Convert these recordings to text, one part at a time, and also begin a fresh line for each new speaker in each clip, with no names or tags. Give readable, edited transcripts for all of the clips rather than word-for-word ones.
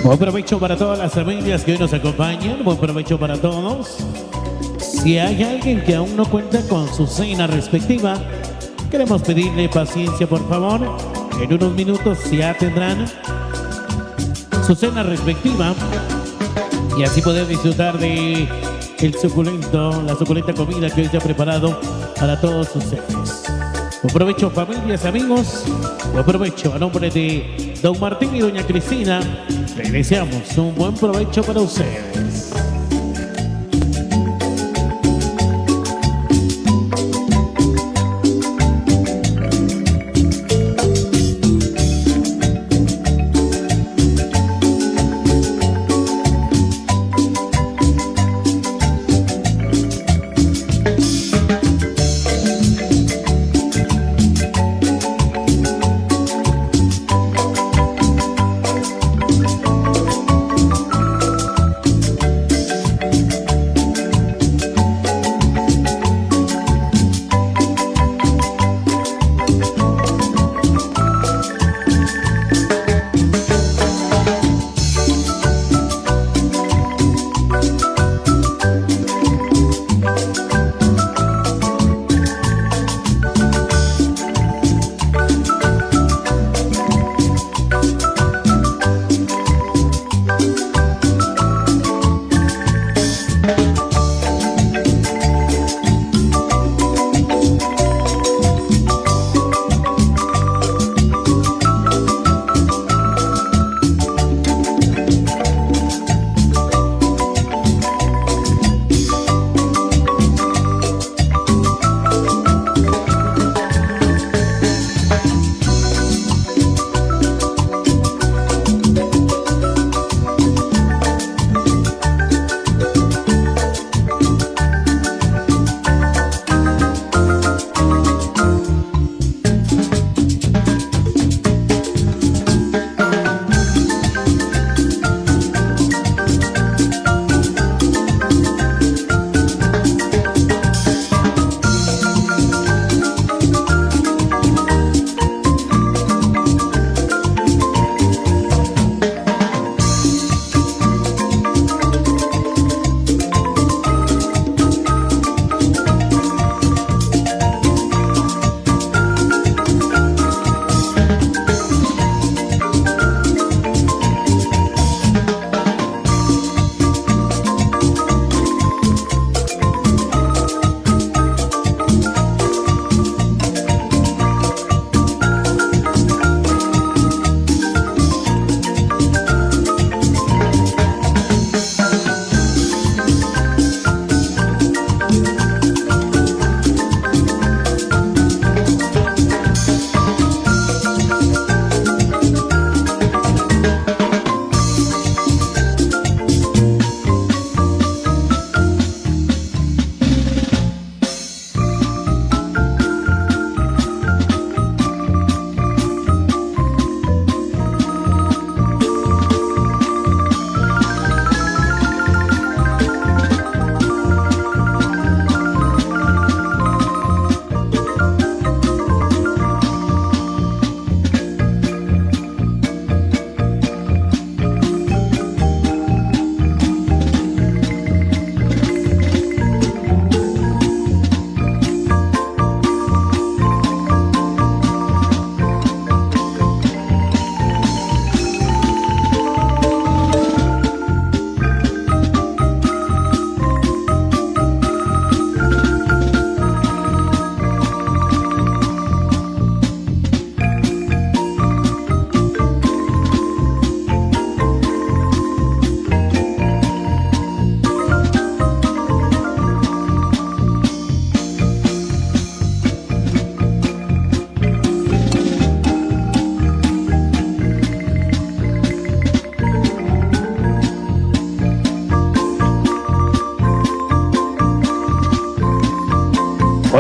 Buen provecho para todas las familias que hoy nos acompañan. Buen provecho para todos. Si hay alguien que aún no cuenta con su cena respectiva, queremos pedirle paciencia, por favor. En unos minutos ya tendrán su cena respectiva y así poder disfrutar de la suculenta comida que hoy se ha preparado para todos ustedes. Buen provecho, familias, amigos. Buen provecho a nombre de don Martín y doña Cristina. Le deseamos un buen provecho para ustedes.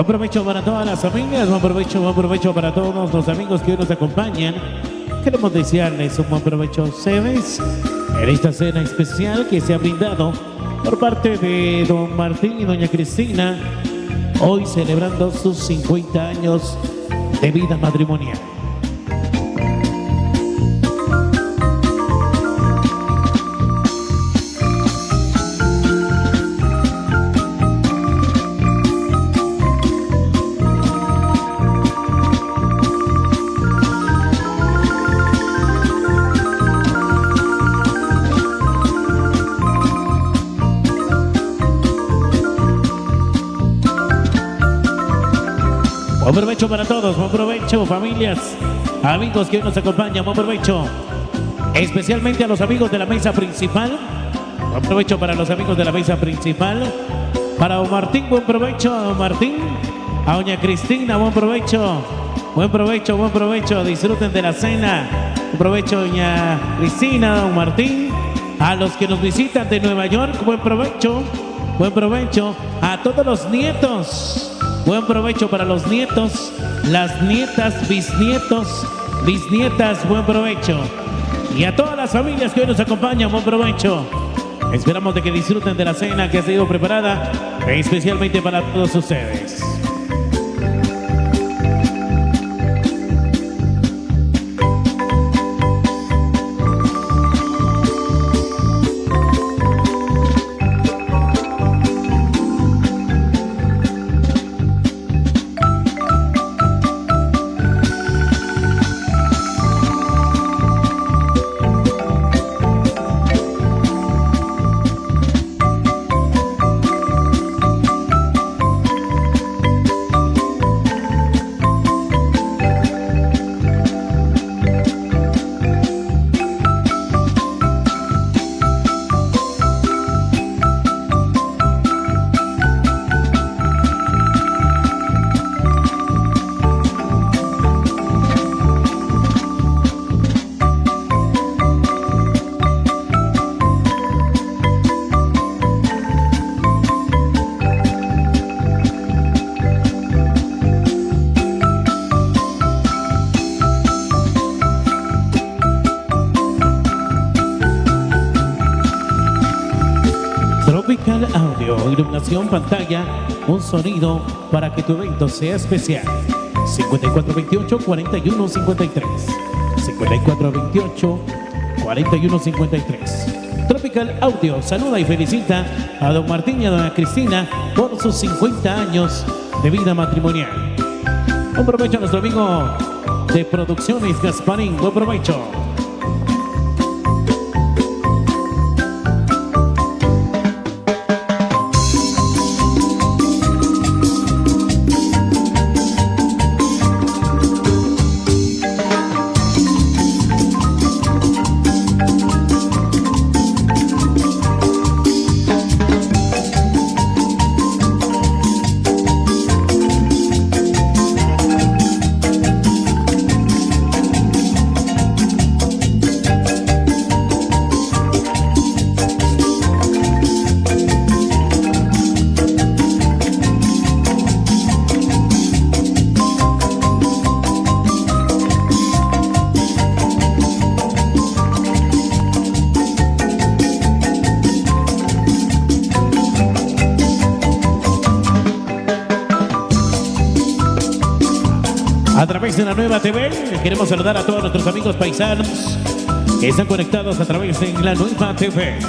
Buen provecho para todas las familias, buen provecho para todos los amigos que hoy nos acompañan. Queremos desearles un buen provecho a ustedes en esta cena especial que se ha brindado por parte de don Martín y doña Cristina, hoy celebrando sus 50 años de vida matrimonial. Buen provecho para todos, buen provecho, familias, amigos que hoy nos acompañan, buen provecho. Especialmente a los amigos de la mesa principal. Buen provecho para los amigos de la mesa principal. Para don Martín, buen provecho a don Martín. A doña Cristina, buen provecho. Buen provecho, buen provecho. Disfruten de la cena. Buen provecho, doña Cristina, don Martín. A los que nos visitan de Nueva York, buen provecho. Buen provecho a todos los nietos. Buen provecho para los nietos, las nietas, bisnietos, bisnietas, buen provecho. Y a todas las familias que hoy nos acompañan, buen provecho. Esperamos de que disfruten de la cena que ha sido preparada especialmente para todos ustedes. Tropical Audio, iluminación pantalla, un sonido para que tu evento sea especial. 5428-4153. 5428-4153. Tropical Audio saluda y felicita a don Martín y a doña Cristina por sus 50 años de vida matrimonial. Buen provecho a nuestro amigo de Producciones Gasparín. Buen provecho. A través de la Nueva TV, queremos saludar a todos nuestros amigos paisanos que están conectados a través de la Nueva TV.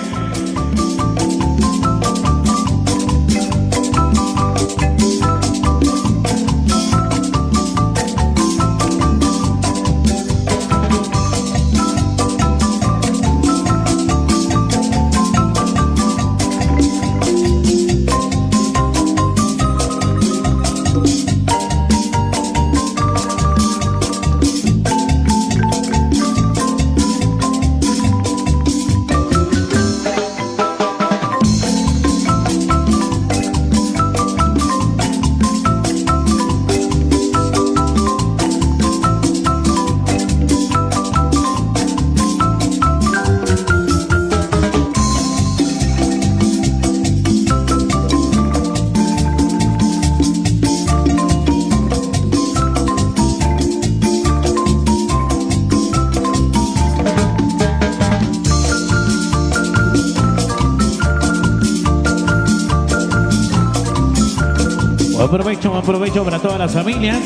Buen provecho para todas las familias.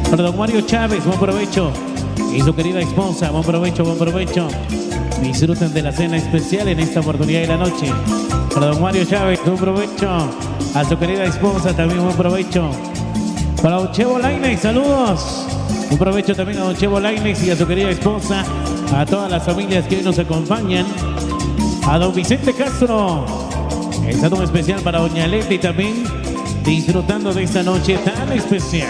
Para don Mario Chávez, buen provecho. Y su querida esposa, buen provecho, buen provecho. Disfruten de la cena especial en esta oportunidad de la noche. Para don Mario Chávez, buen provecho. A su querida esposa también buen provecho. Para don Chevo Lainez, saludos. Un provecho también a don Chevo Lainez y a su querida esposa. A todas las familias que hoy nos acompañan. A don Vicente Castro. El saludo especial para doña Leti también, disfrutando de esta noche tan especial.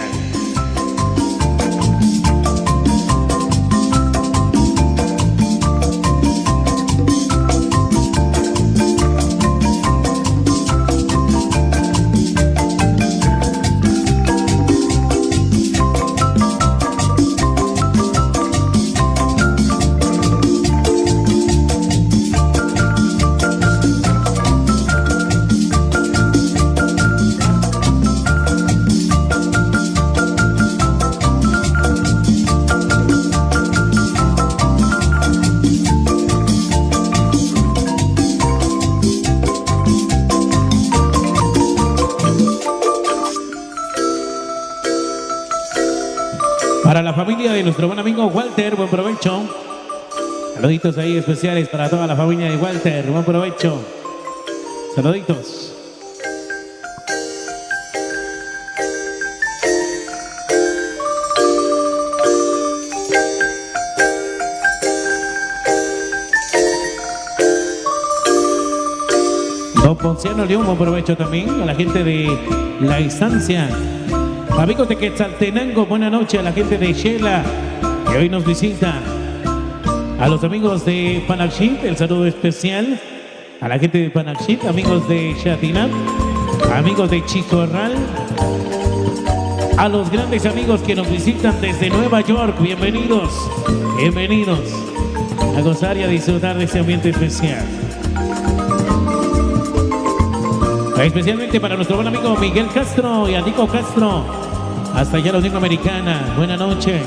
familia de nuestro buen amigo Walter, buen provecho. Saluditos ahí especiales para toda la familia de Walter, buen provecho. Saluditos. Don Ponciano León, buen provecho también a la gente de La Estancia. Amigos de Quetzaltenango, buena noche a la gente de Shela que hoy nos visita. A los amigos de Panaxit, el saludo especial. A la gente de Panaxit, amigos de Chatinap, amigos de Chicorral. A los grandes amigos que nos visitan desde Nueva York, bienvenidos, bienvenidos a gozar y a disfrutar de este ambiente especial. Especialmente para nuestro buen amigo Miguel Castro y a Nico Castro, hasta allá la Unión Americana. Buena noche.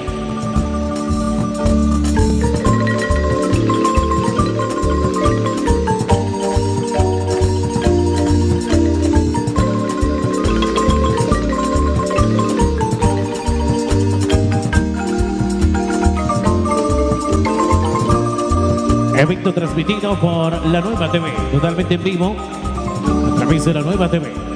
Evento transmitido por La Nueva TV, totalmente en vivo, a través de La Nueva TV.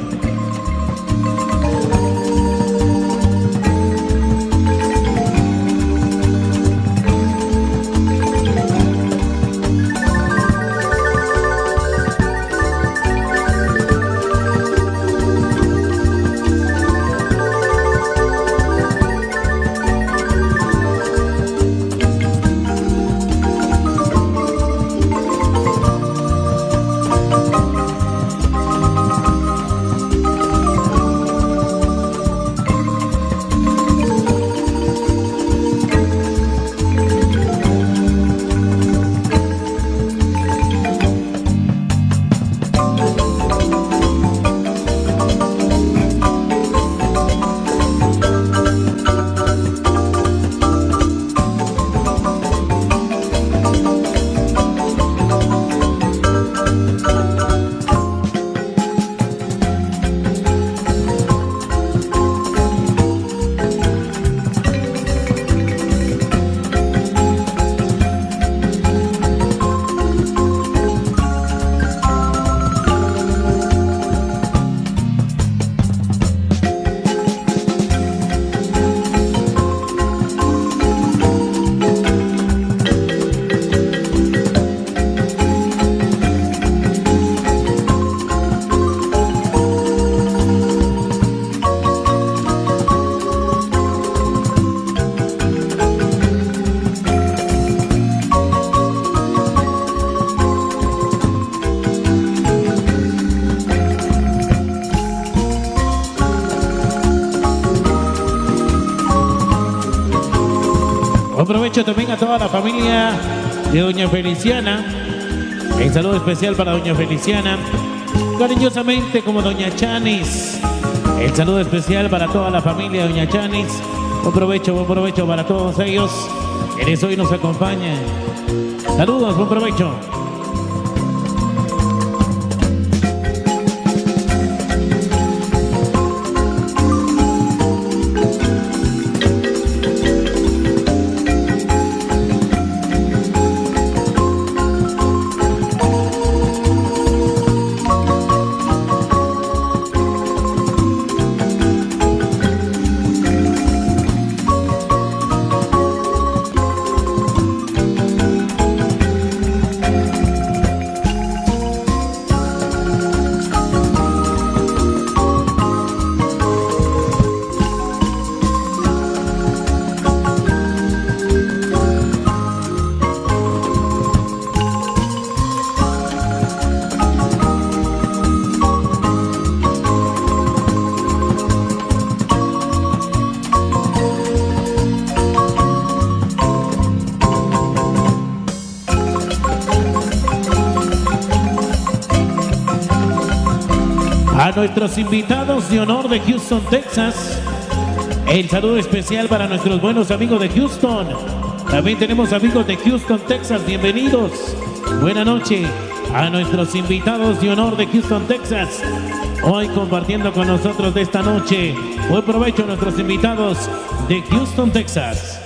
Aprovecho también a toda la familia de Doña Feliciana. El saludo especial para Doña Feliciana, cariñosamente como Doña Chanis. El saludo especial para toda la familia de Doña Chanis. Buen provecho para todos ellos quienes hoy nos acompañan. Saludos, buen provecho. A nuestros invitados de honor de Houston, Texas, el saludo especial para nuestros buenos amigos de Houston. También tenemos amigos de Houston, Texas, bienvenidos. Buenas noches a nuestros invitados de honor de Houston, Texas, hoy compartiendo con nosotros de esta noche. Buen provecho a nuestros invitados de Houston, Texas.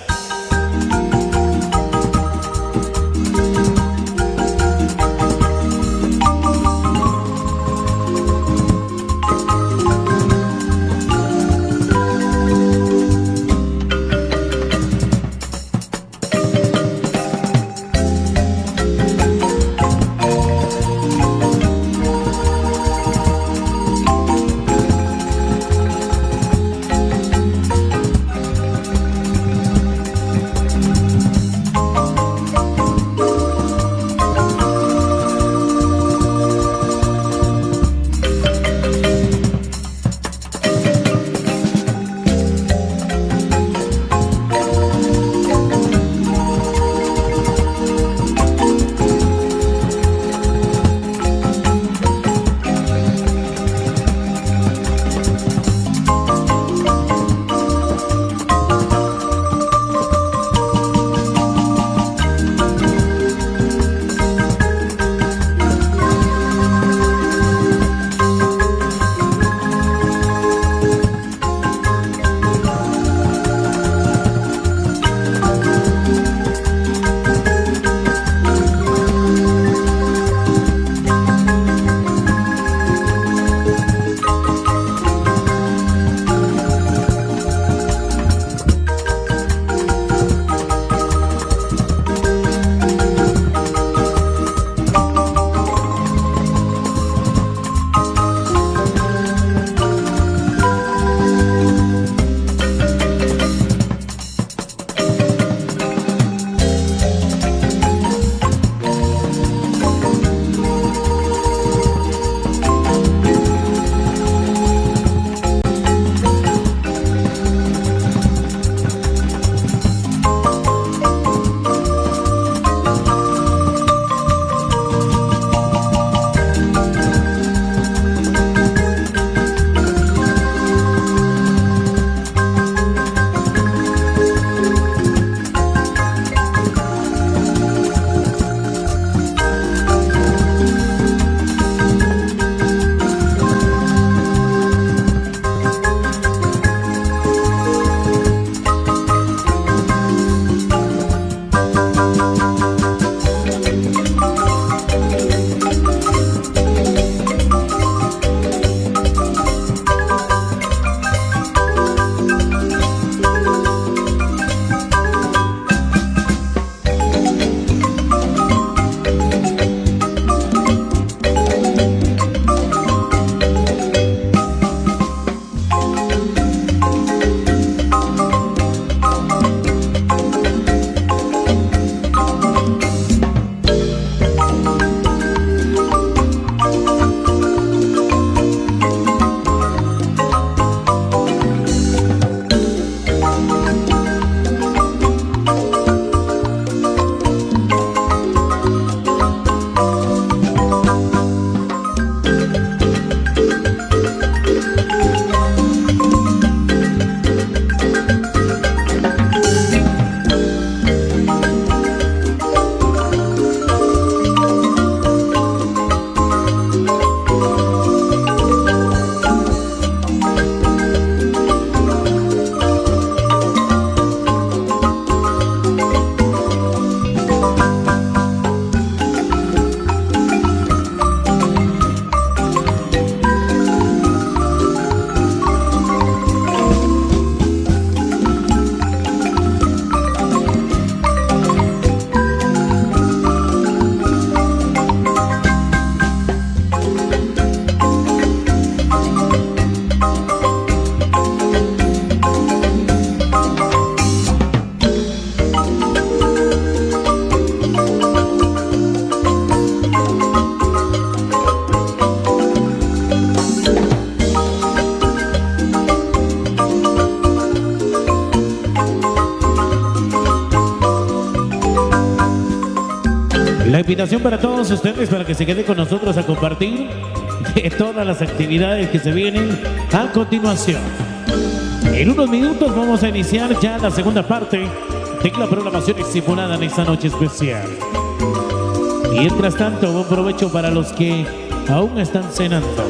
La invitación para todos ustedes para que se queden con nosotros a compartir de todas las actividades que se vienen a continuación. En unos minutos vamos a iniciar ya la segunda parte de la programación estipulada en esta noche especial. Mientras tanto, buen provecho para los que aún están cenando.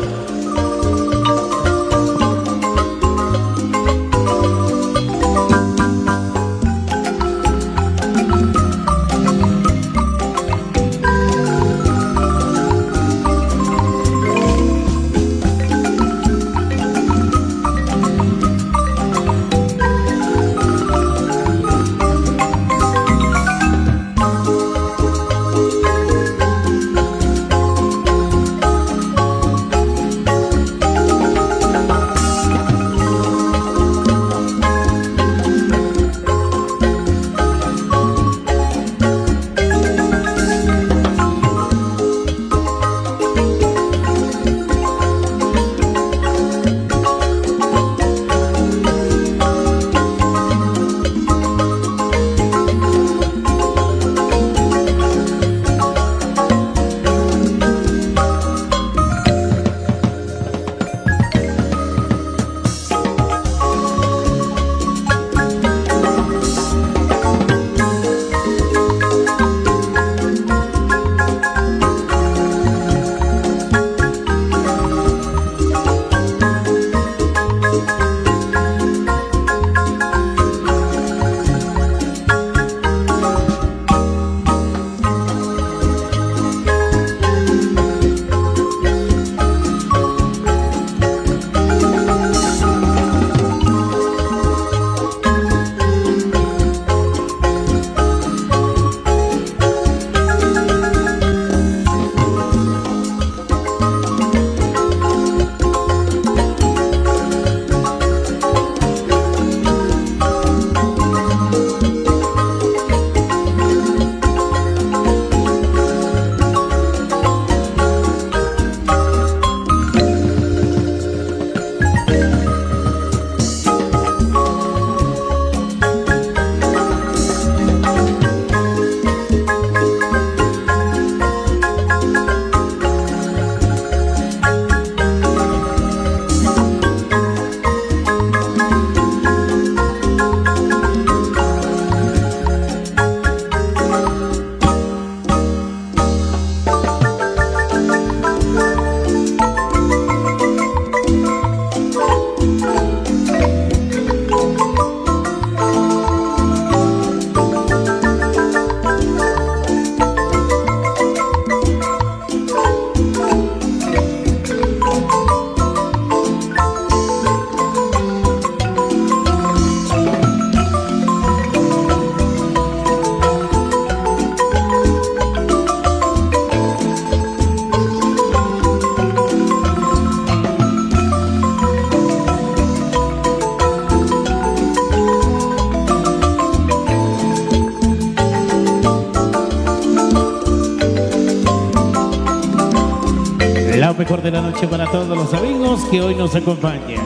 La mejor de la noche para todos los amigos que hoy nos acompañan.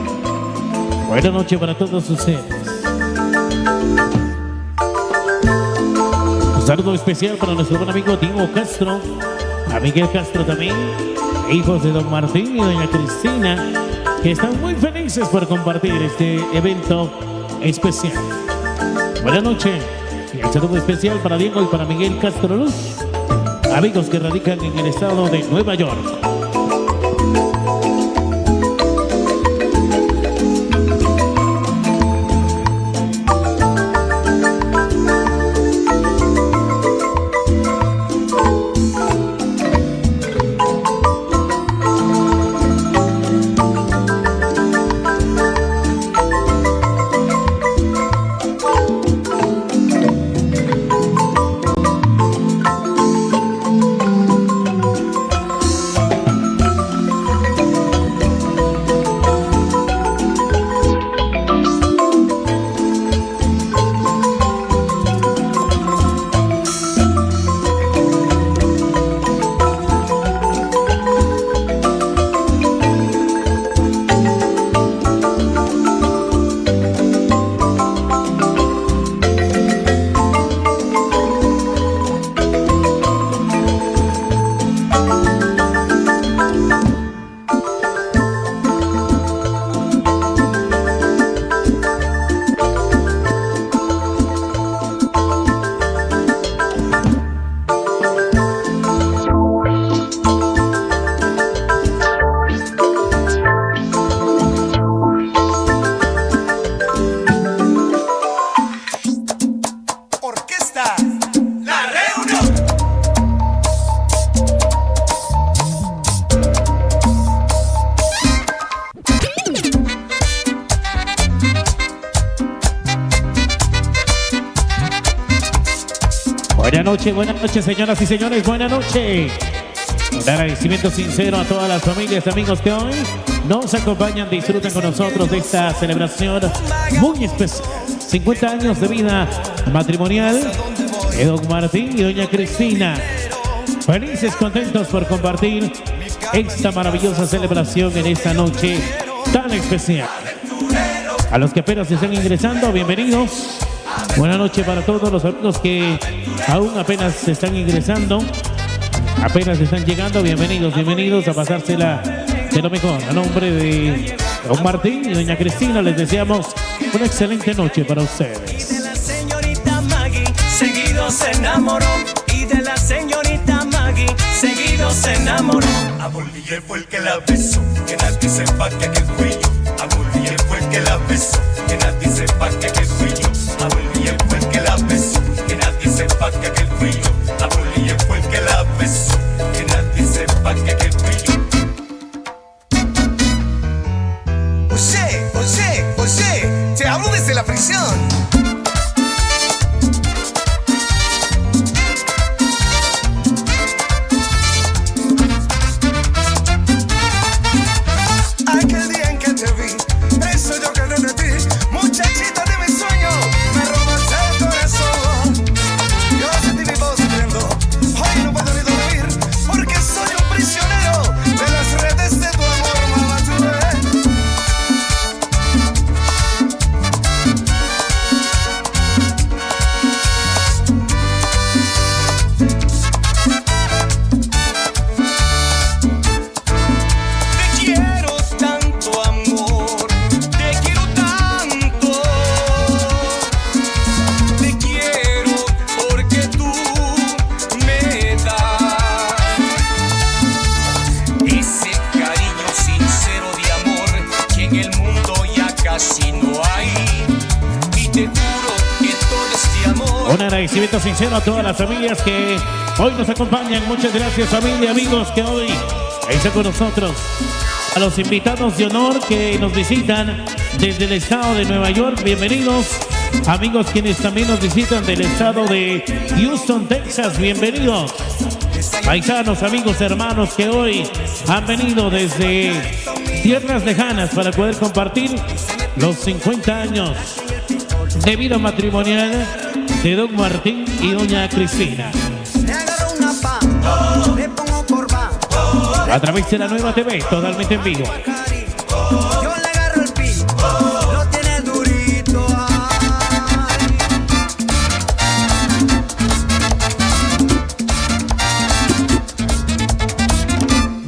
Buena noche para todos ustedes. Un saludo especial para nuestro buen amigo Diego Castro, a Miguel Castro también, hijos de don Martín y doña Cristina, que están muy felices por compartir este evento especial. Buenas noches y un saludo especial para Diego y para Miguel Castro Luz, amigos que radican en el estado de Nueva York. buenas noches, señoras y señores, buenas noches. Un agradecimiento sincero a todas las familias y amigos que hoy nos acompañan, disfrutan con nosotros de esta celebración muy especial. 50 años de vida matrimonial de don Martín y doña Cristina. Felices, contentos por compartir esta maravillosa celebración en esta noche tan especial. A los que apenas están ingresando, bienvenidos. Buenas noches para todos los amigos que aún apenas se están ingresando, apenas están llegando. Bienvenidos, bienvenidos a pasársela de lo mejor. A nombre de don Martín y doña Cristina les deseamos una excelente noche para ustedes.
Y de la señorita Maggie seguido se enamoró. Y de la señorita Maggie seguido se enamoró.
A Bolívar fue el que la besó, que nadie sepa que aquel fui yo. A Bolívar fue el que la besó, que nadie sepa que aquel fui yo. A Bolívar fue el que la besó, que nadie sepa que aquel fui yo. A Bolívar fue el que la besó, que nadie sepa que aquel fui yo.
Oye, te hablo desde la prisión.
Un agradecimiento sincero a todas las familias que hoy nos acompañan. Muchas gracias, familia, amigos que hoy están con nosotros. A los invitados de honor que nos visitan desde el estado de Nueva York, bienvenidos. Amigos quienes también nos visitan del estado de Houston, Texas, bienvenidos. Paisanos, amigos, hermanos que hoy han venido desde tierras lejanas para poder compartir los 50 años de vida matrimonial de don Martín y doña Cristina. A través de la Nueva TV, totalmente en vivo.
Yo le agarro el pin, lo tiene durito.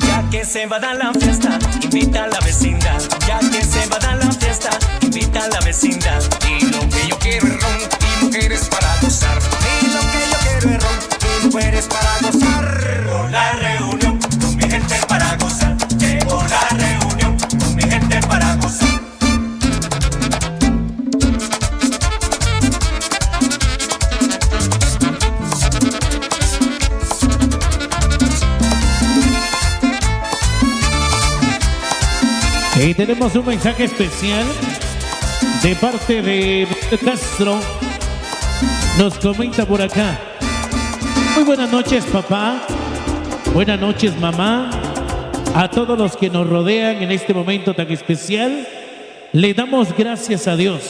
Ya que se va a dar la fiesta, invita a la vecindad. Ya que se va a dar la fiesta, invita a la vecindad. Y lo que yo quiero es ron y mujeres para gozar. Y lo que yo quiero es ron y mujeres para gozar.
Llegó la reunión con mi gente para gozar. Llegó la reunión con mi gente para gozar.
Y tenemos un mensaje especial de parte de Castro. Nos comenta por acá: muy buenas noches, papá. Buenas noches, mamá. A todos los que nos rodean en este momento tan especial, le damos gracias a Dios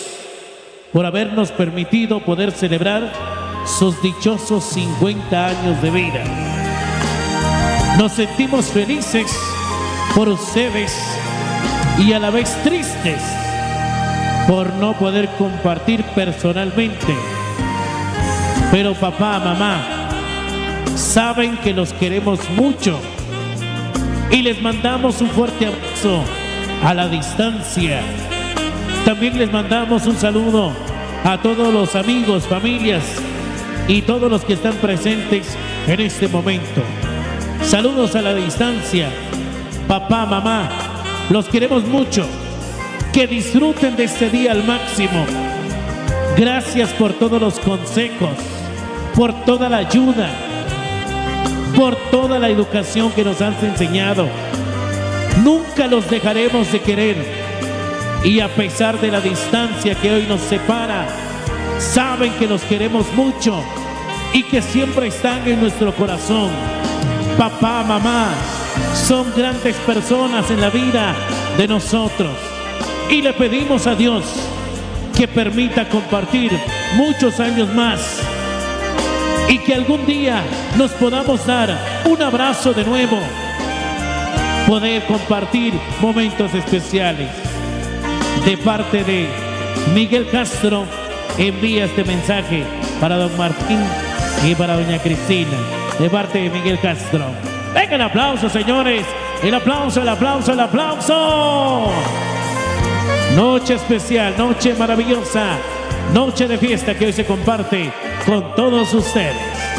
por habernos permitido poder celebrar sus dichosos 50 años de vida. Nos sentimos felices por ustedes y a la vez tristes por no poder compartir personalmente. Pero papá, mamá, saben que los queremos mucho y les mandamos un fuerte abrazo a la distancia. También les mandamos un saludo a todos los amigos, familias y todos los que están presentes en este momento. Saludos a la distancia. Papá, mamá, los queremos mucho. Que disfruten de este día al máximo. Gracias por todos los consejos, por toda la ayuda, por toda la educación que nos han enseñado. Nunca los dejaremos de querer. Y a pesar de la distancia que hoy nos separa, saben que los queremos mucho y que siempre están en nuestro corazón. Papá, mamá, son grandes personas en la vida de nosotros. Y le pedimos a Dios que permita compartir muchos años más y que algún día nos podamos dar un abrazo de nuevo, poder compartir momentos especiales. De parte de Miguel Castro, envía este mensaje para don Martín y para doña Cristina. De parte de Miguel Castro. Venga el aplauso, señores. El aplauso, el aplauso, el aplauso. Noche especial, noche maravillosa, noche de fiesta que hoy se comparte con todos ustedes.